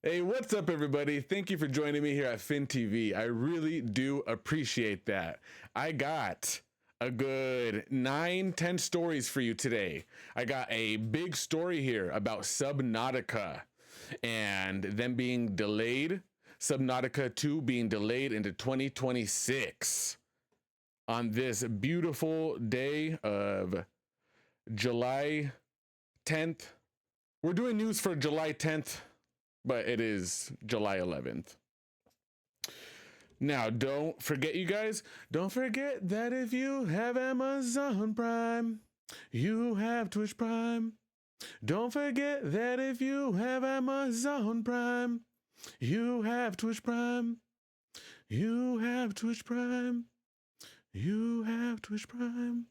Hey, what's up, everybody? Thank you for joining me here at FinTV. I really do appreciate that. I got a good 9-10 stories for you today. I got a big story here about Subnautica and them being delayed, Subnautica 2 being delayed into 2026 on this beautiful day of July 10th. We're doing news for July 10th, but it is July 11th. Now, don't forget, you guys, don't forget that if you have Amazon Prime, you have Twitch Prime. Don't forget that if you have Amazon Prime, you have Twitch Prime. You have Twitch Prime. You have Twitch Prime.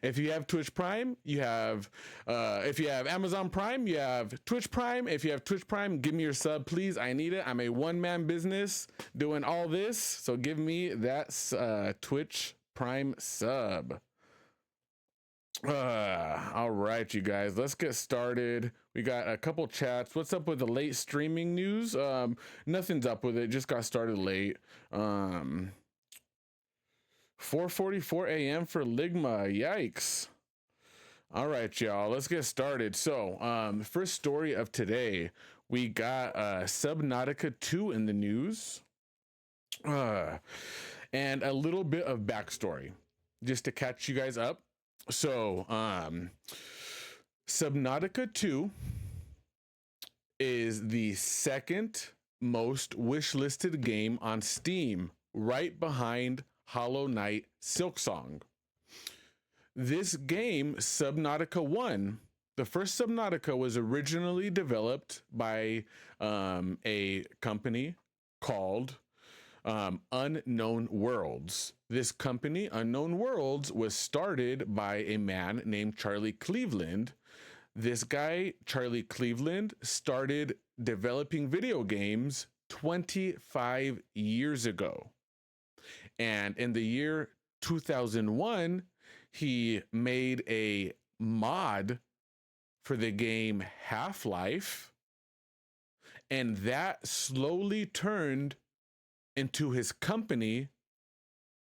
If you have Twitch Prime, you have, if you have Amazon Prime, you have Twitch Prime. If you have Twitch Prime, give me your sub, please. I need it. I'm a one-man business doing all this. So give me that Twitch Prime sub. All right, you guys, let's get started. We got a couple chats. What's up with the late streaming news? Nothing's up with it. Just got started late. 4:44 a.m. for Ligma. Yikes. All right, y'all, let's get started. So, first story of today, we got Subnautica 2 in the news. And a little bit of backstory just to catch you guys up. So, Subnautica 2 is the second most wishlisted game on Steam, right behind Hollow Knight Silksong. This game, Subnautica 1, the first Subnautica was originally developed by a company called Unknown Worlds. This company, Unknown Worlds, was started by a man named Charlie Cleveland. This guy, Charlie Cleveland, started developing video games 25 years ago. And in the year 2001, he made a mod for the game Half-Life, and that slowly turned into his company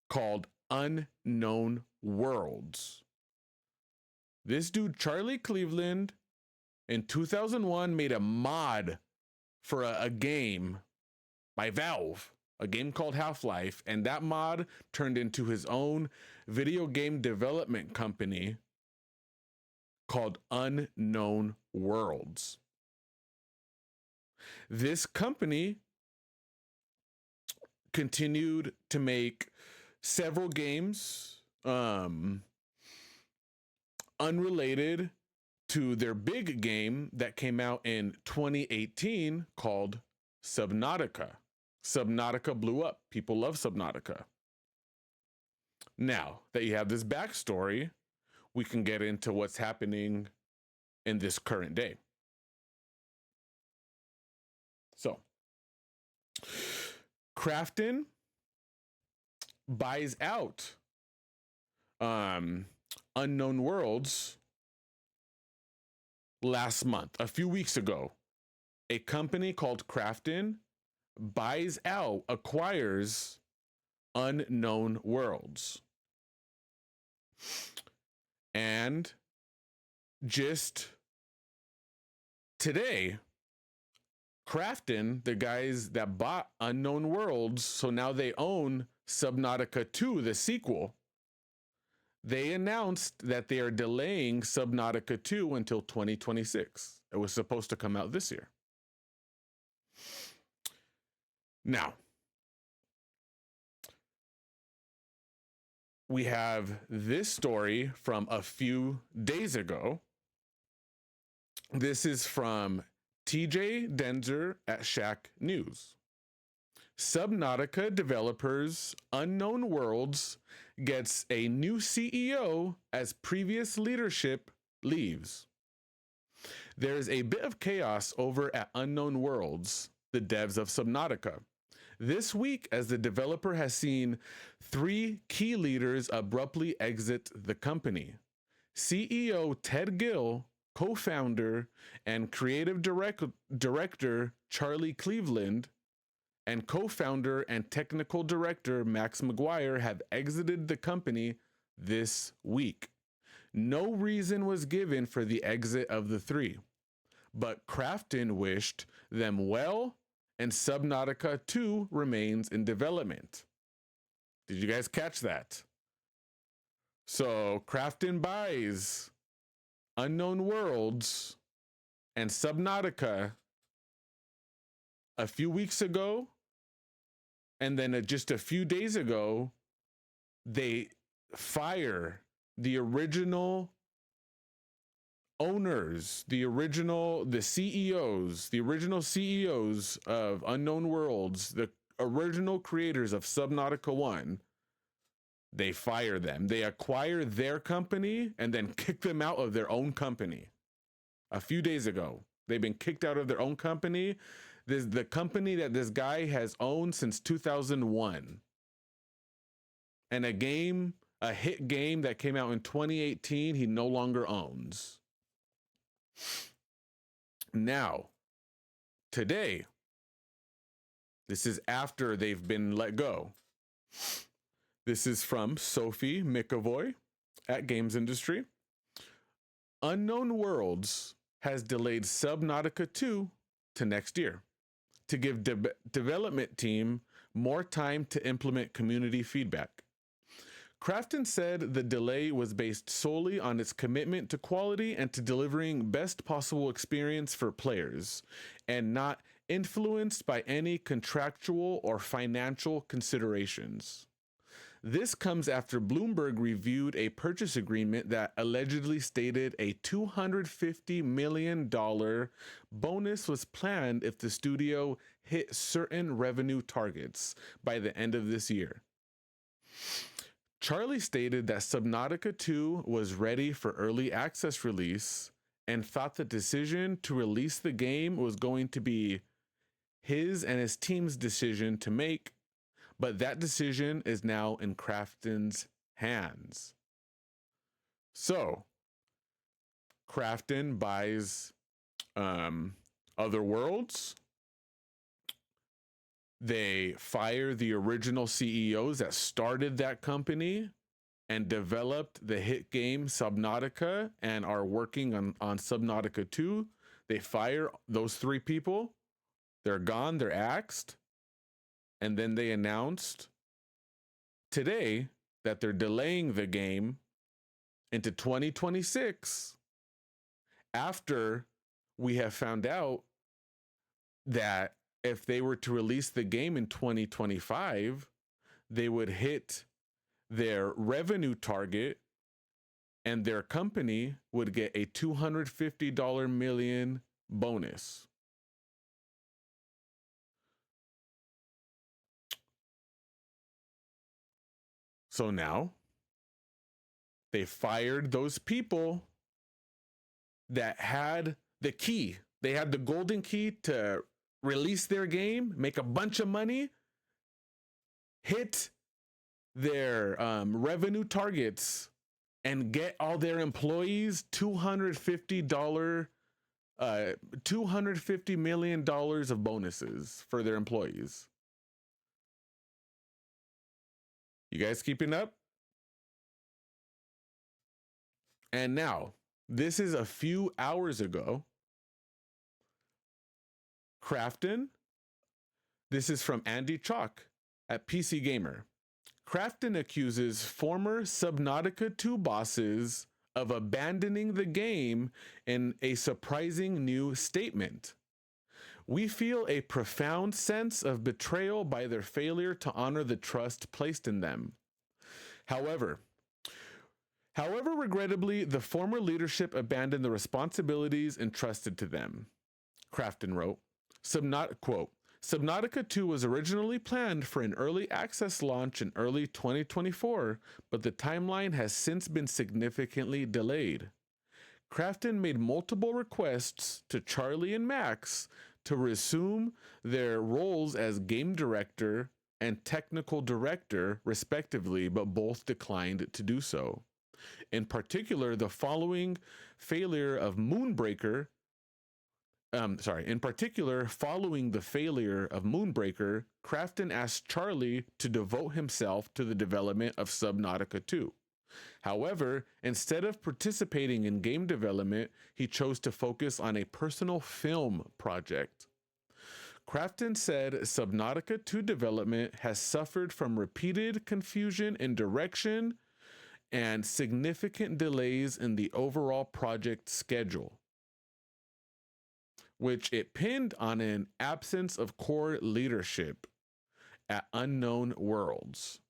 called Unknown Worlds. This dude, Charlie Cleveland, in 2001 made a mod for a game by Valve, a game called Half-Life, and that mod turned into his own video game development company called Unknown Worlds. This company continued to make several games unrelated to their big game that came out in 2018 called Subnautica. Subnautica blew up. People love Subnautica. Now that you have this backstory, we can get into what's happening in this current day. So, Krafton buys out Unknown Worlds last month, a few weeks ago. A company called Krafton acquires Unknown Worlds. And just today, Krafton, the guys that bought Unknown Worlds, so now they own Subnautica 2, the sequel, they announced that they are delaying Subnautica 2 until 2026. It was supposed to come out this year. Now, we have this story from a few days ago. This is from TJ Denzer at Shack News. Subnautica developers Unknown Worlds gets a new CEO as previous leadership leaves. There's a bit of chaos over at Unknown Worlds, the devs of Subnautica, this week, as the developer has seen 3 key leaders abruptly exit the company. CEO Ted Gill co-founder and creative director Charlie Cleveland, and co-founder and technical director Max McGuire have exited the company this week. No reason was given for the exit of the three, but Krafton wished them well, and Subnautica 2 remains in development. Did you guys catch that? So Krafton buys Unknown Worlds and Subnautica a few weeks ago, and then just a few days ago, they fire the original owners, the original CEOs of Unknown Worlds, the original creators of Subnautica 1. They fire them. They acquire their company and then kick them out of their own company. A few days ago, they've been kicked out of their own company. This the company that this guy has owned since 2001. And a hit game that came out in 2018, he no longer owns. Now, today, this is after they've been let go. This is from Sophie McAvoy at Games Industry. Unknown Worlds has delayed Subnautica 2 to next year to give development team more time to implement community feedback. Krafton said the delay was based solely on its commitment to quality and to delivering best possible experience for players, and not influenced by any contractual or financial considerations. This comes after Bloomberg reviewed a purchase agreement that allegedly stated a $250 million bonus was planned if the studio hit certain revenue targets by the end of this year. Charlie stated that Subnautica 2 was ready for early access release and thought the decision to release the game was going to be his and his team's decision to make, but that decision is now in Krafton's hands. So, Krafton buys Other Worlds. They fire the original CEOs that started that company and developed the hit game Subnautica and are working on Subnautica 2. They fire those three people. They're gone, they're axed. And then they announced today that they're delaying the game into 2026 after we have found out that if they were to release the game in 2025, they would hit their revenue target and their company would get a $250 million bonus. So now they fired those people that had the key. They had the golden key to release their game, make a bunch of money, hit their revenue targets, and get all their employees $250 million of bonuses for their employees. You guys keeping up? And now, this is a few hours ago. Krafton, this is from Andy Chalk at PC Gamer. Krafton accuses former Subnautica 2 bosses of abandoning the game in a surprising new statement. We feel a profound sense of betrayal by their failure to honor the trust placed in them. However, regrettably, the former leadership abandoned the responsibilities entrusted to them. Krafton wrote, Subnautica 2 was originally planned for an early access launch in early 2024, but the timeline has since been significantly delayed. Krafton made multiple requests to Charlie and Max to resume their roles as game director and technical director, respectively, but both declined to do so. In particular, the following failure of Moonbreaker. In particular, following the failure of Moonbreaker, Crafton asked Charlie to devote himself to the development of Subnautica 2. However, instead of participating in game development, he chose to focus on a personal film project. Crafton said Subnautica 2 development has suffered from repeated confusion in direction and significant delays in the overall project schedule, which it pinned on an absence of core leadership at Unknown Worlds.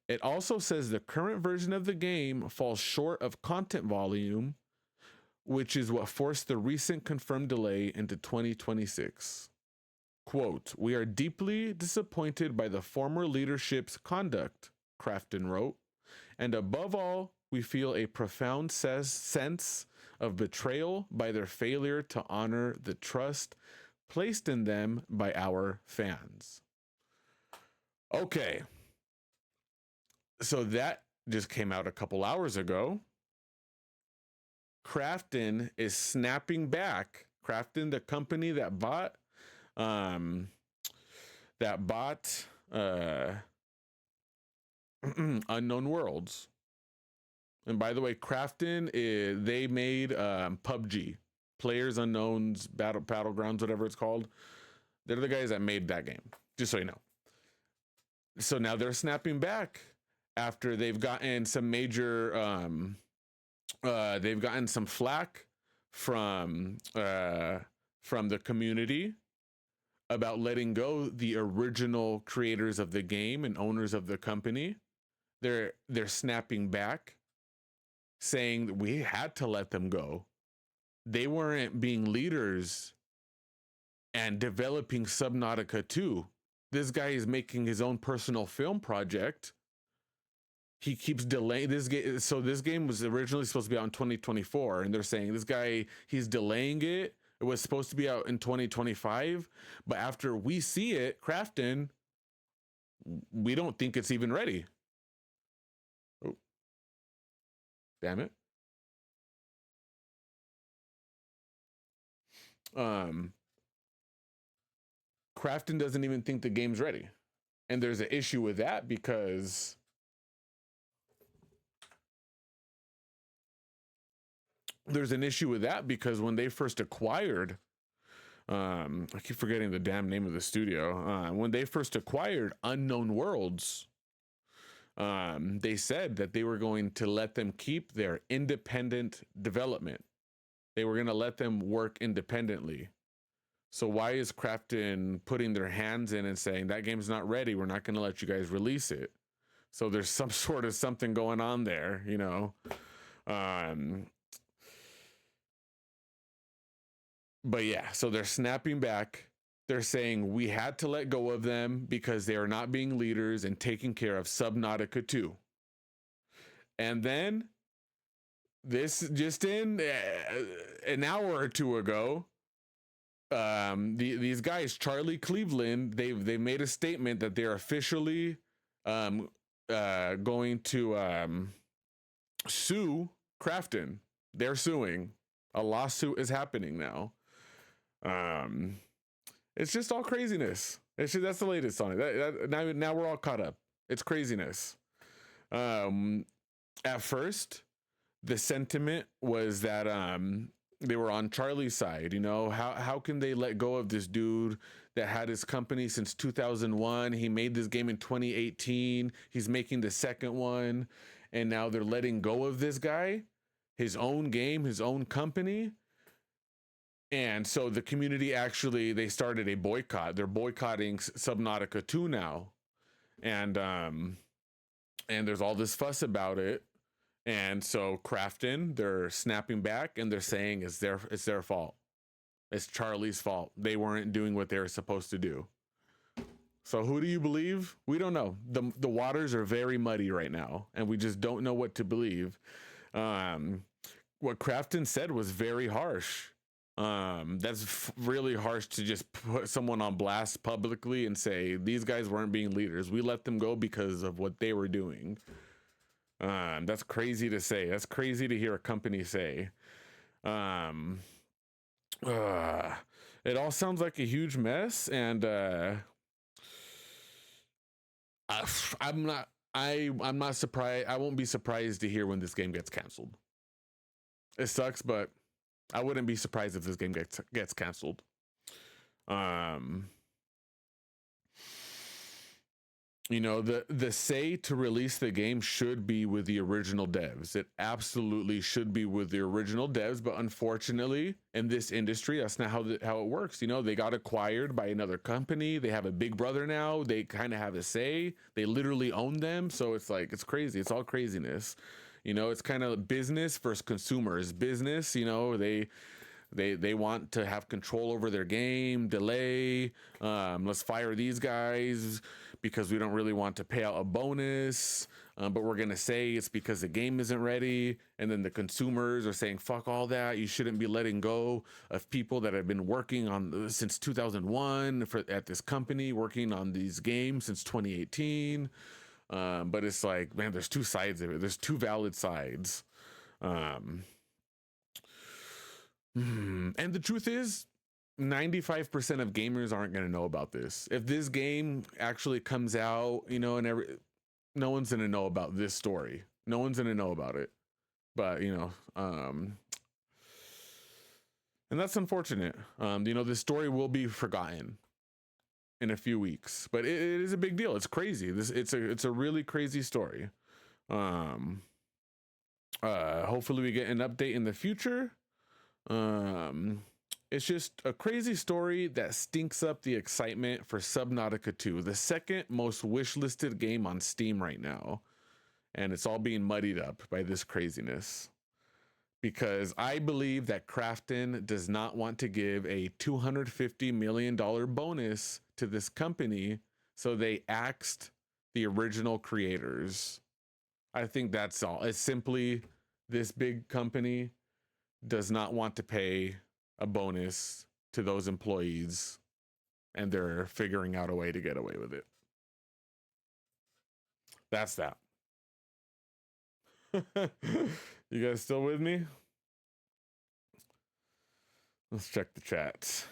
It also says the current version of the game falls short of content volume, which is what forced the recent confirmed delay into 2026. Quote, "We are deeply disappointed by the former leadership's conduct," Crafton wrote, "and above all, we feel a profound sense of betrayal by their failure to honor the trust placed in them by our fans." Okay. So that just came out a couple hours ago. Crafton is snapping back. Crafton, the company that bought Unknown Worlds. And by the way, Crafton they made PUBG, Players Unknown's Battlegrounds, whatever it's called. They're the guys that made that game, just so you know. So now they're snapping back after they've gotten some major they've gotten some flack from the community about letting go the original creators of the game and owners of the company. They're snapping back, saying that we had to let them go. They weren't being leaders and developing Subnautica 2. This guy is making his own personal film project. He keeps delaying this game. So this game was originally supposed to be out in 2024, and they're saying this guy, he's delaying it. It was supposed to be out in 2025, but after we see it, Crafton, we don't think it's even ready. Oh, damn it. Crafton doesn't even think the game's ready. And there's an issue with that because when they first acquired, I keep forgetting the damn name of the studio. When they first acquired Unknown Worlds, they said that they were going to let them keep their independent development. They were going to let them work independently. So why is Crafton putting their hands in and saying that game's not ready? We're not going to let you guys release it. So there's some sort of something going on there, you know. But yeah, so they're snapping back. They're saying we had to let go of them because they are not being leaders and taking care of Subnautica 2. And then this just in an hour or two ago, these guys, Charlie Cleveland, they've made a statement that they're officially going to sue Crafton. They're suing. A lawsuit is happening now. It's just all craziness. That's the latest on it. Now we're all caught up. It's craziness. At first, the sentiment was that they were on Charlie's side. You know, how can they let go of this dude that had his company since 2001? He made this game in 2018. He's making the second one, and now they're letting go of this guy, his own game, his own company. And so the community actually, they started a boycott. They're boycotting Subnautica 2 now. And there's all this fuss about it. And so Crafton, they're snapping back and they're saying it's their fault. It's Charlie's fault. They weren't doing what they were supposed to do. So who do you believe? We don't know. The waters are very muddy right now, and we just don't know what to believe. What Crafton said was very harsh. That's really harsh to just put someone on blast publicly and say these guys weren't being leaders. We let them go because of what they were doing. That's crazy to say. That's crazy to hear a company say. Um, uh, it all sounds like a huge mess, and I'm not. I'm not surprised. I won't be surprised to hear when this game gets canceled. It sucks, but I wouldn't be surprised if this game gets canceled. You know, the say to release the game should be with the original devs. It absolutely should be with the original devs, but unfortunately in this industry that's not how it works. You know, they got acquired by another company. They have a big brother now. They kind of have a say. They literally own them. So it's like, it's crazy. It's all craziness. You know, it's kind of business versus consumers. Business, you know, they want to have control over their game, delay, let's fire these guys because we don't really want to pay out a bonus, but we're gonna say it's because the game isn't ready. And then the consumers are saying, fuck all that, you shouldn't be letting go of people that have been working on since 2001 at this company, working on these games since 2018. But it's like, man, there's two sides of it. There's two valid sides. And the truth is, 95% of gamers aren't going to know about this. If this game actually comes out, you know, no one's going to know about this story. No one's going to know about it. But, you know, and that's unfortunate. You know, this story will be forgotten in a few weeks, but it is a big deal. It's crazy. It's a really crazy story. Hopefully we get an update in the future. It's just a crazy story that stinks up the excitement for Subnautica 2, the second most wishlisted game on Steam right now. And it's all being muddied up by this craziness. Because I believe that Krafton does not want to give a $250 million bonus to this company, so they axed the original creators. I think that's all. It's simply this big company does not want to pay a bonus to those employees, and they're figuring out a way to get away with it. That's that. You guys still with me? Let's check the chat.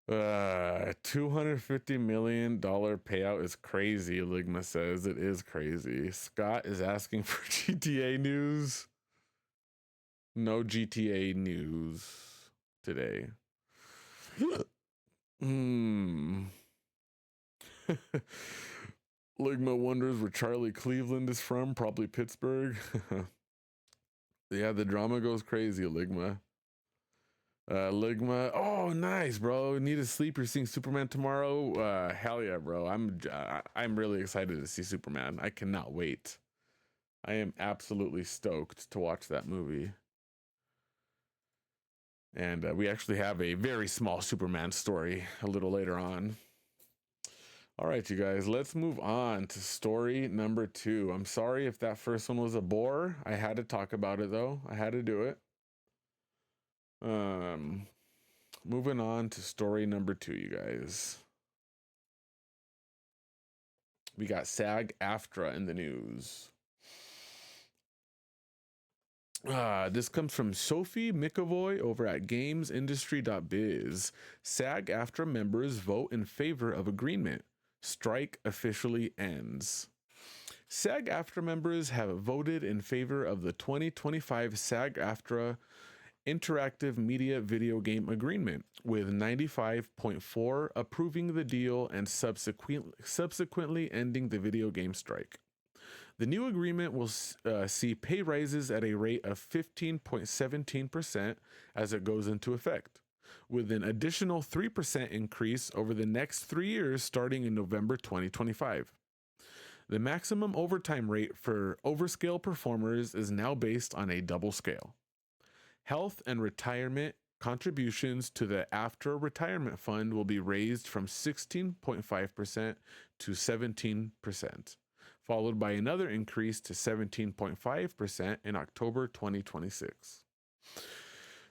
$250 million payout is crazy, Ligma says. It is crazy. Scott is asking for GTA news. No GTA news today. Ligma wonders where Charlie Cleveland is from. Probably Pittsburgh. Yeah, the drama goes crazy, Ligma. Ligma, oh nice, bro. Need to sleep. You're seeing Superman tomorrow. Hell yeah, bro. I'm really excited to see Superman. I cannot wait. I am absolutely stoked to watch that movie. And we actually have a very small Superman story a little later on. All right, you guys, let's move on to story number 2. I'm sorry if that first one was a bore. I had to talk about it though. I had to do it. Moving on to story number 2, you guys. We got SAG-AFTRA in the news. This comes from Sophie McAvoy over at gamesindustry.biz. SAG-AFTRA members vote in favor of agreement. Strike officially ends. SAG-AFTRA members have voted in favor of the 2025 SAG-AFTRA Interactive Media Video Game Agreement, with 95.4% approving the deal and subsequently ending the video game strike. The new agreement will see pay rises at a rate of 15.17% as it goes into effect, with an additional 3% increase over the next 3 years starting in November 2025. The maximum overtime rate for overscale performers is now based on a double scale. Health and retirement contributions to the AFTRA retirement fund will be raised from 16.5% to 17%, followed by another increase to 17.5% in October 2026.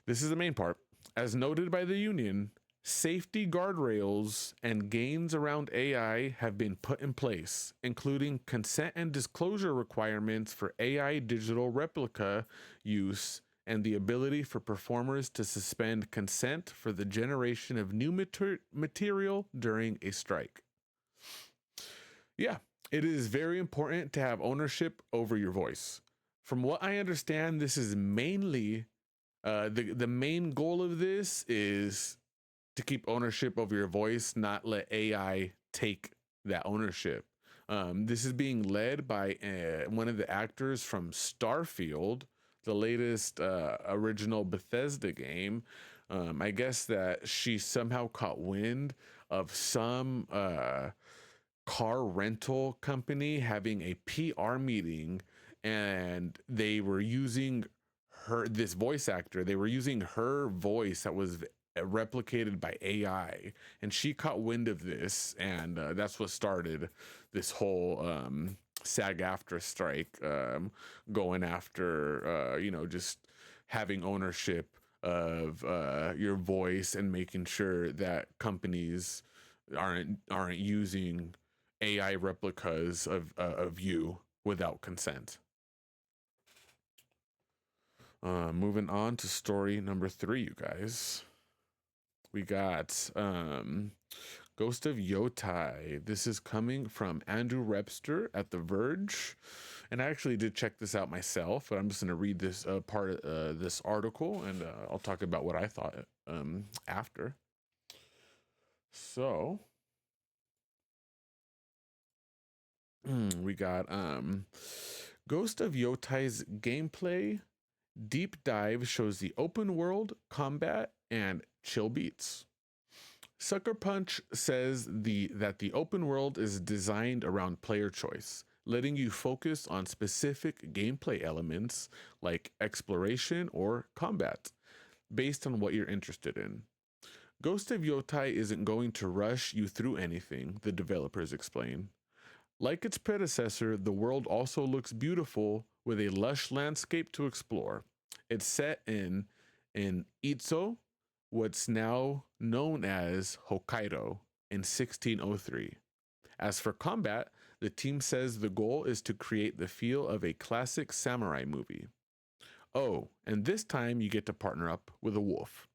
This is the main part. As noted by the union, Safety guardrails and gains around AI have been put in place, including consent and disclosure requirements for AI digital replica use and the ability for performers to suspend consent for the generation of new material during a strike. Yeah, it is very important to have ownership over your voice. From what I understand, this is mainly the main goal of this is to keep ownership over your voice, not let AI take that ownership. This is being led by one of the actors from Starfield, the latest original Bethesda game. I guess that she somehow caught wind of some car rental company having a PR meeting, and they were using this voice actor. They were using her voice that was replicated by AI, and she caught wind of this, and that's what started this whole SAG-AFTRA strike, going after just having ownership of your voice and making sure that companies aren't using AI replicas of you without consent. Moving on to story number 3, you guys. We got Ghost of Yotai. This is coming from Andrew Repster at The Verge. And I actually did check this out myself, but I'm just going to read this part of this article, and I'll talk about what I thought after. So we got Ghost of Yotai's gameplay deep dive shows the open world, combat, and chill beats. Sucker Punch says that the open world is designed around player choice, letting you focus on specific gameplay elements like exploration or combat, based on what you're interested in. Ghost of Yotai isn't going to rush you through anything, the developers explain. Like its predecessor, the world also looks beautiful with a lush landscape to explore. It's set in Itzo, what's now known as Hokkaido, in 1603. As for combat, the team says the goal is to create the feel of a classic samurai movie. Oh, and this time you get to partner up with a wolf.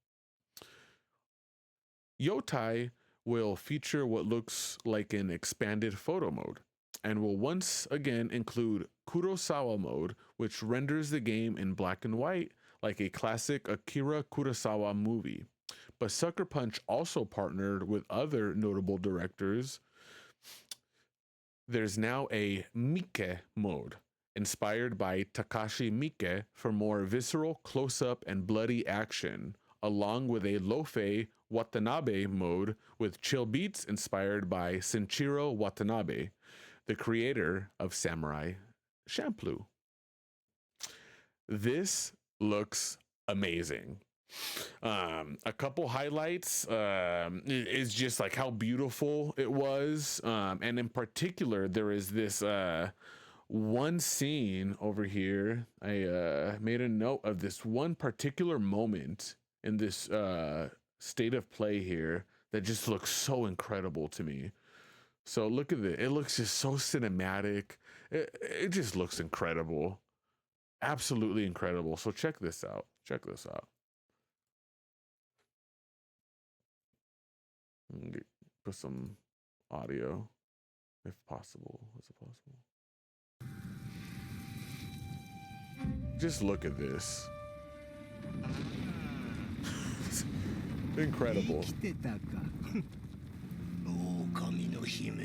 Yotai will feature what looks like an expanded photo mode, and will once again include Kurosawa mode, which renders the game in black and white like a classic Akira Kurosawa movie. But Sucker Punch also partnered with other notable directors. There's now a Miike mode, inspired by Takashi Miike for more visceral, close-up, and bloody action, along with a Lofei Watanabe mode with chill beats inspired by Shinichiro Watanabe, the creator of Samurai Champloo. This looks amazing. A couple highlights is just like how beautiful it was, and in particular there is this one scene over here. I made a note of this one particular moment in this state of play here that just looks so incredible to me. So look at it. It looks just so cinematic. It just looks incredible. Absolutely incredible. So check this out. Check this out. Put some audio, if possible. Is it possible? Just look at this. Incredible. 狼の姫、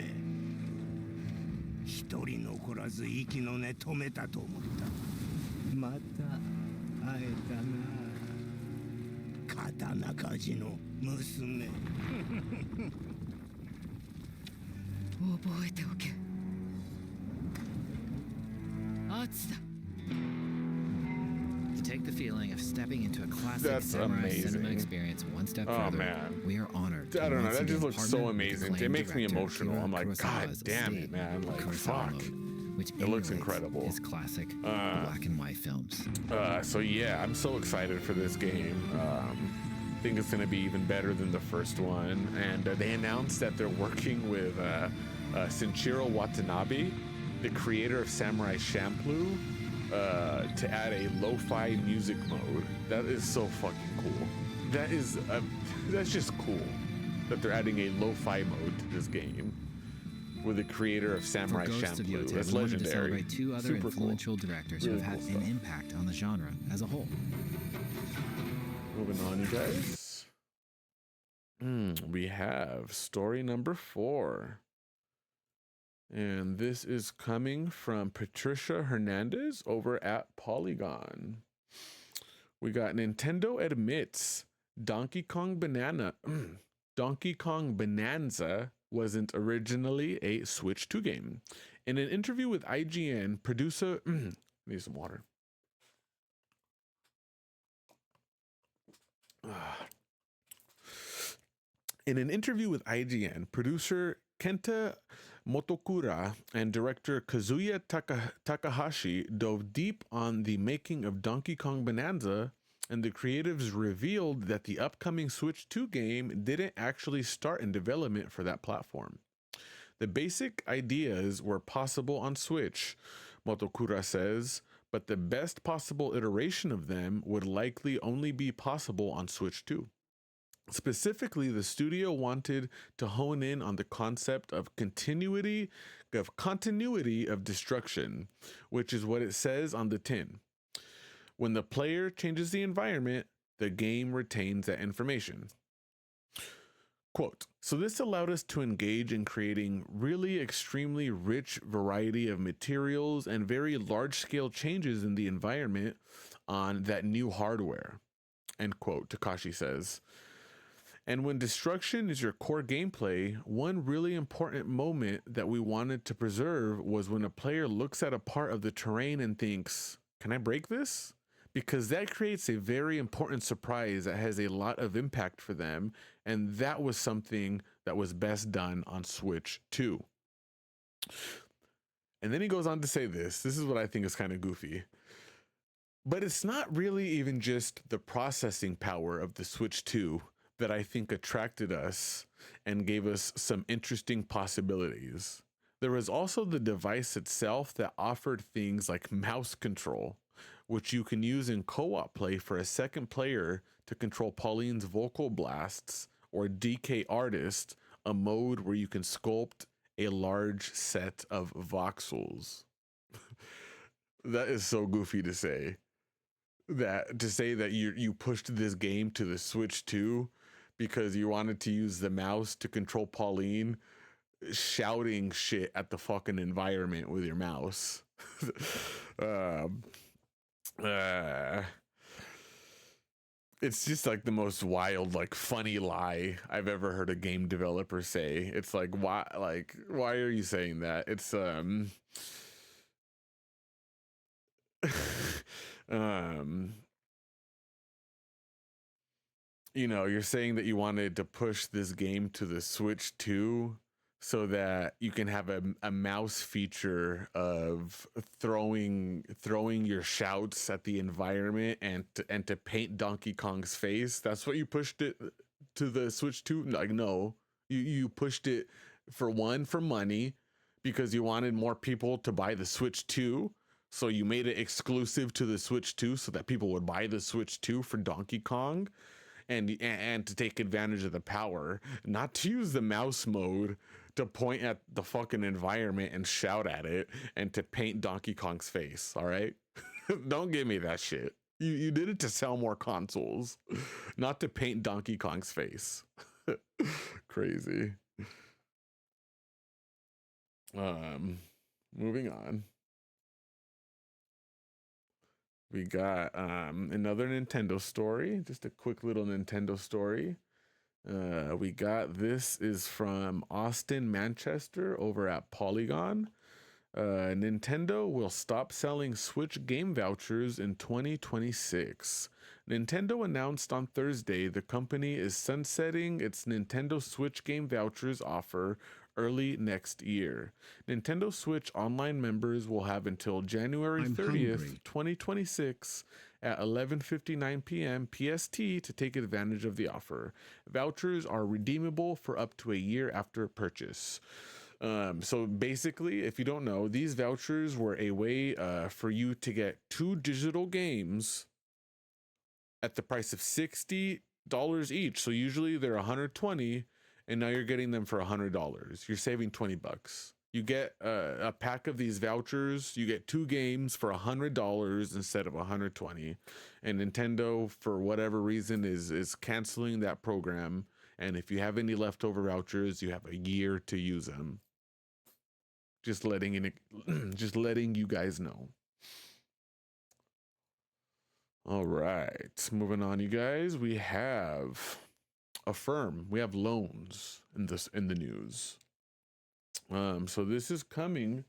一人残らず息の根止めたと思った。また会えたな、刀鍛冶の娘。覚えておけ。圧だ。To take the feeling of stepping into a classic samurai cinema experience one step further, we are honored. I don't know, that just looks so amazing. It makes me emotional. I'm like, God damn it, man! Like, fuck. It looks incredible. His classic black and white films. So yeah, I'm so excited for this game. think it's going to be even better than the first one. And they announced that they're working with Shinichiro Watanabe, the creator of Samurai Champloo, to add a lo-fi music mode. That is so fucking cool. That is that's just cool that they're adding a lo-fi mode to this game with the creator of Samurai Champloo. That's legendary. To celebrate two other Super influential directors really who have had cool an impact on the genre as a whole. Moving on, you guys. We have story number 4. And this is coming from Patricia Hernandez over at Polygon. We got Nintendo admits Donkey Kong Bonanza wasn't originally a Switch 2 game. In an interview with IGN, producer need some water. In an interview with IGN, producer Kenta Motokura and director Kazuya Takahashi dove deep on the making of Donkey Kong Bonanza, and the creatives revealed that the upcoming Switch 2 game didn't actually start in development for that platform. The basic ideas were possible on Switch, Motokura says, but the best possible iteration of them would likely only be possible on Switch 2. Specifically, the studio wanted to hone in on the concept of continuity of destruction, which is what it says on the tin. When the player changes the environment, the game retains that information. Quote, so this allowed us to engage in creating really extremely rich variety of materials and very large-scale changes in the environment on that new hardware, end quote, Takashi says. And when destruction is your core gameplay, one really important moment that we wanted to preserve was when a player looks at a part of the terrain and thinks, can I break this? Because that creates a very important surprise that has a lot of impact for them, and that was something that was best done on Switch 2. And then he goes on to say this is what I think is kind of goofy. But it's not really even just the processing power of the Switch 2 that I think attracted us and gave us some interesting possibilities. There was also the device itself that offered things like mouse control, which you can use in co-op play for a second player to control Pauline's vocal blasts, or DK Artist, a mode where you can sculpt a large set of voxels. That is so goofy to say. That you pushed this game to the Switch 2 because you wanted to use the mouse to control Pauline shouting shit at the fucking environment with your mouse. It's just like the most wild, like funny lie I've ever heard a game developer say. It's like, why are you saying that? It's you know, you're saying that you wanted to push this game to the Switch 2 so that you can have a mouse feature of throwing your shouts at the environment and to paint Donkey Kong's face. That's what you pushed it to the Switch 2? Like, no, you pushed it for money because you wanted more people to buy the Switch 2. So you made it exclusive to the Switch 2 so that people would buy the Switch 2 for Donkey Kong. And to take advantage of the power, not to use the mouse mode to point at the fucking environment and shout at it and to paint Donkey Kong's face, all right? Don't give me that shit. You did it to sell more consoles, not to paint Donkey Kong's face. Crazy. Moving on. We got another Nintendo story, just a quick little Nintendo story. We got, this is from Austin, Manchester over at Polygon. Nintendo will stop selling Switch game vouchers in 2026. Nintendo announced on Thursday the company is sunsetting its Nintendo Switch game vouchers offer early next year. Nintendo Switch Online members will have until January 30th, 2026, at 11:59 p.m. PST to take advantage of the offer. Vouchers are redeemable for up to a year after purchase. So basically, if you don't know, these vouchers were a way for you to get 2 digital games at the price of $60 each. So usually they're 120, and now you're getting them for $100. You're saving 20 bucks. You get a pack of these vouchers. You get 2 games for $100 instead of 120. And Nintendo, for whatever reason, is canceling that program. And if you have any leftover vouchers, you have a year to use them. Just letting you guys know. All right, moving on, you guys. We have Affirm. We have loans in the news. So this is coming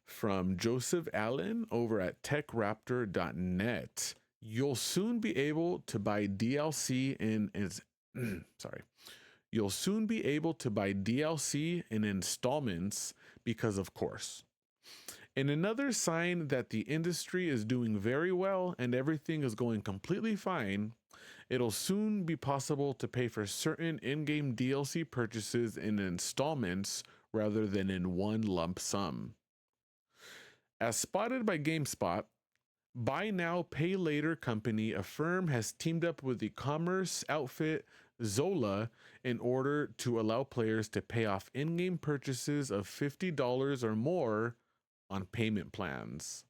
from Joseph Allen over at techraptor.net. You'll soon be able to buy DLC You'll soon be able to buy DLC in installments because of course. In another sign that the industry is doing very well and everything is going completely fine, it'll soon be possible to pay for certain in-game DLC purchases in installments rather than in one lump sum. As spotted by GameSpot, buy now, pay later company Affirm has teamed up with the commerce outfit Zola in order to allow players to pay off in-game purchases of $50 or more on payment plans.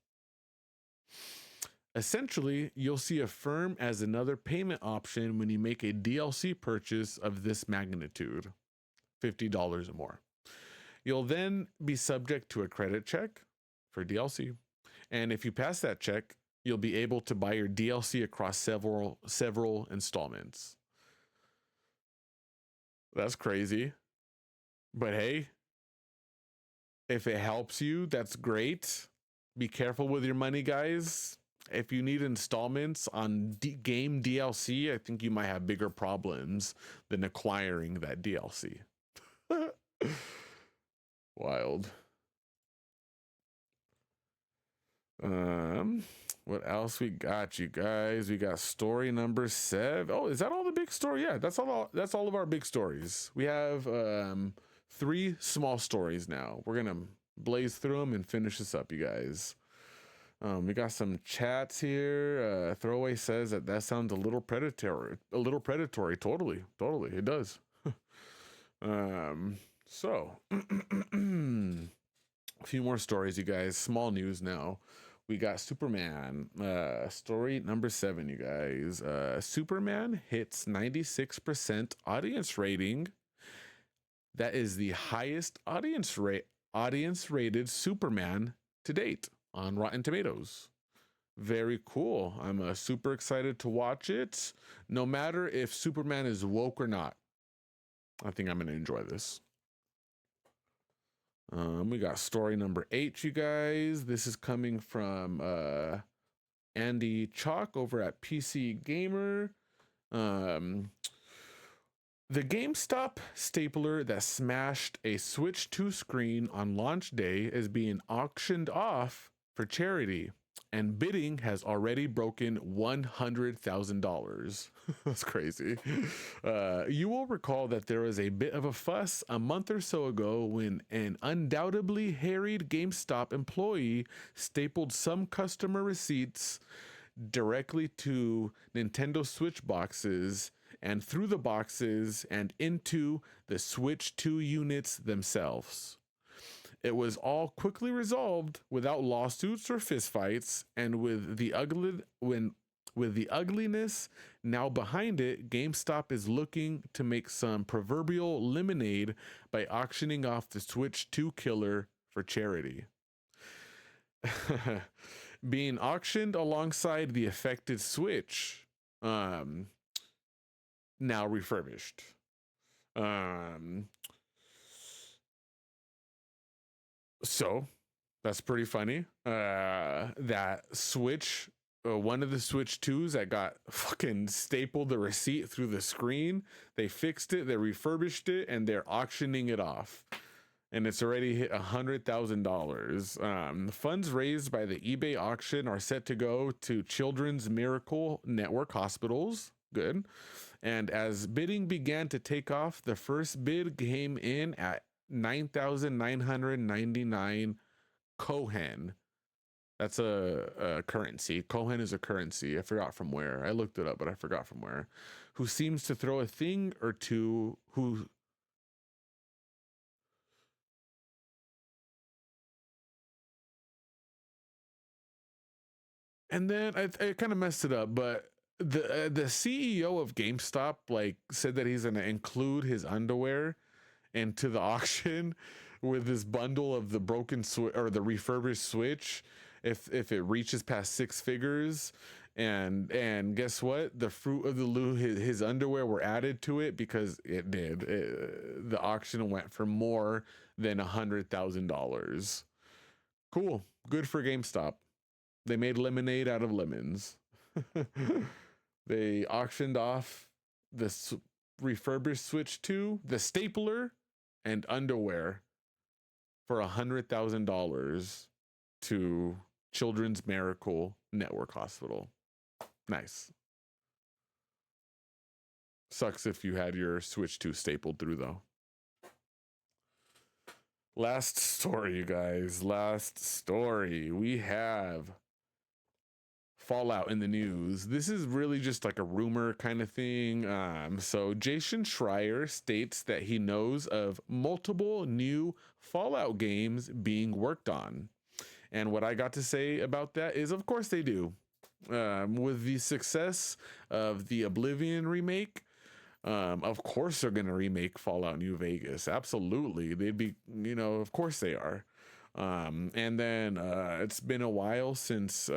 Essentially, you'll see Affirm as another payment option when you make a DLC purchase of this magnitude, $50 or more. You'll then be subject to a credit check for DLC. And if you pass that check, you'll be able to buy your DLC across several installments. That's crazy. But hey, if it helps you, that's great. Be careful with your money, guys. If you need installments on game DLC, I think you might have bigger problems than acquiring that DLC. Wild. What else we got, you guys? We got story number 7. Oh, is that all the big story? Yeah, that's all of our big stories. We have 3 small stories now. We're gonna blaze through them and finish this up, you guys. We got some chats here. Throwaway says that sounds a little predatory. Totally, it does. So a few more stories, you guys. Small news now. We got Superman. Story number 7, you guys. Superman hits 96% audience rating. That is the highest audience rated Superman to date on Rotten Tomatoes. Very cool. I'm super excited to watch it. No matter if Superman is woke or not, I think I'm going to enjoy this. We got story number 8, you guys. This is coming from Andy Chalk over at PC Gamer. The GameStop stapler that smashed a Switch 2 screen on launch day is being auctioned off for charity, and bidding has already broken $100,000. That's crazy. You will recall that there was a bit of a fuss a month or so ago when an undoubtedly harried GameStop employee stapled some customer receipts directly to Nintendo Switch boxes and through the boxes and into the Switch 2 units themselves. It was all quickly resolved without lawsuits or fistfights, and with the ugliness now behind it, GameStop is looking to make some proverbial lemonade by auctioning off the Switch 2 killer for charity. Being auctioned alongside the affected Switch, now refurbished. So that's pretty funny. That Switch, one of the Switch 2s that got fucking stapled the receipt through the screen, they fixed it, they refurbished it, and they're auctioning it off. and it's already hit $100,000. Funds raised by the eBay auction are set to go to Children's Miracle Network hospitals. Good. And as bidding began to take off, the first bid came in at 9,999 Kohen. That's a currency. Kohen is a currency. I forgot from where. I looked it up, but I forgot from where. Who seems to throw a thing or two. Who. And then I kind of messed it up, but the CEO of GameStop like said that he's gonna include his underwear into the auction with this bundle of the broken or the refurbished Switch if it reaches past 6 figures. And guess what? The fruit of the loom, his underwear were added to it because it did. The auction went for more than $100,000. Cool. Good for GameStop. They made lemonade out of lemons. They auctioned off the refurbished Switch 2, the stapler, and underwear for $100,000 to Children's Miracle Network Hospital. Nice. Sucks if you had your Switch 2 stapled through, though. Last story, you guys. Last story. We have Fallout in the news. This is really just like a rumor kind of thing. So Jason Schreier states that he knows of multiple new Fallout games being worked on. And what I got to say about that is, of course they do. With the success of the Oblivion remake, of course they're going to remake Fallout New Vegas. Absolutely. They'd be, of course they are. And then it's been a while since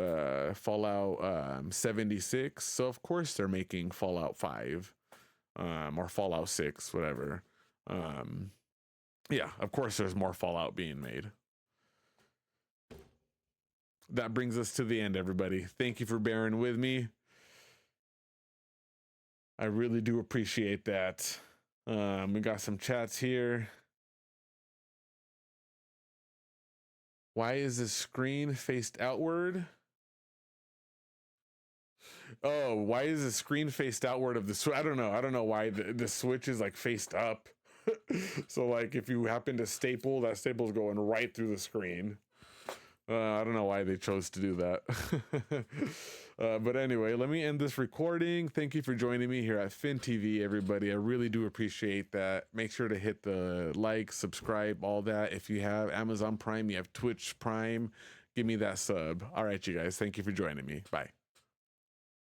Fallout 76, so of course they're making Fallout 5 or Fallout 6, whatever. Yeah, of course there's more Fallout being made. That brings us to the end, everybody. Thank you for bearing with me. I really do appreciate that. We got some chats here. Why is the screen faced outward? Oh, why is the screen faced outward of the Switch? I don't know. I don't know why the Switch is like faced up. So like if you happen to staple, that staple's going right through the screen. I don't know why they chose to do that. But anyway, let me end this recording. Thank you for joining me here at Fin TV, everybody. I really do appreciate that. Make sure to hit the like, subscribe, all that. If you have Amazon Prime, you have Twitch Prime, give me that sub. All right, you guys. Thank you for joining me. Bye.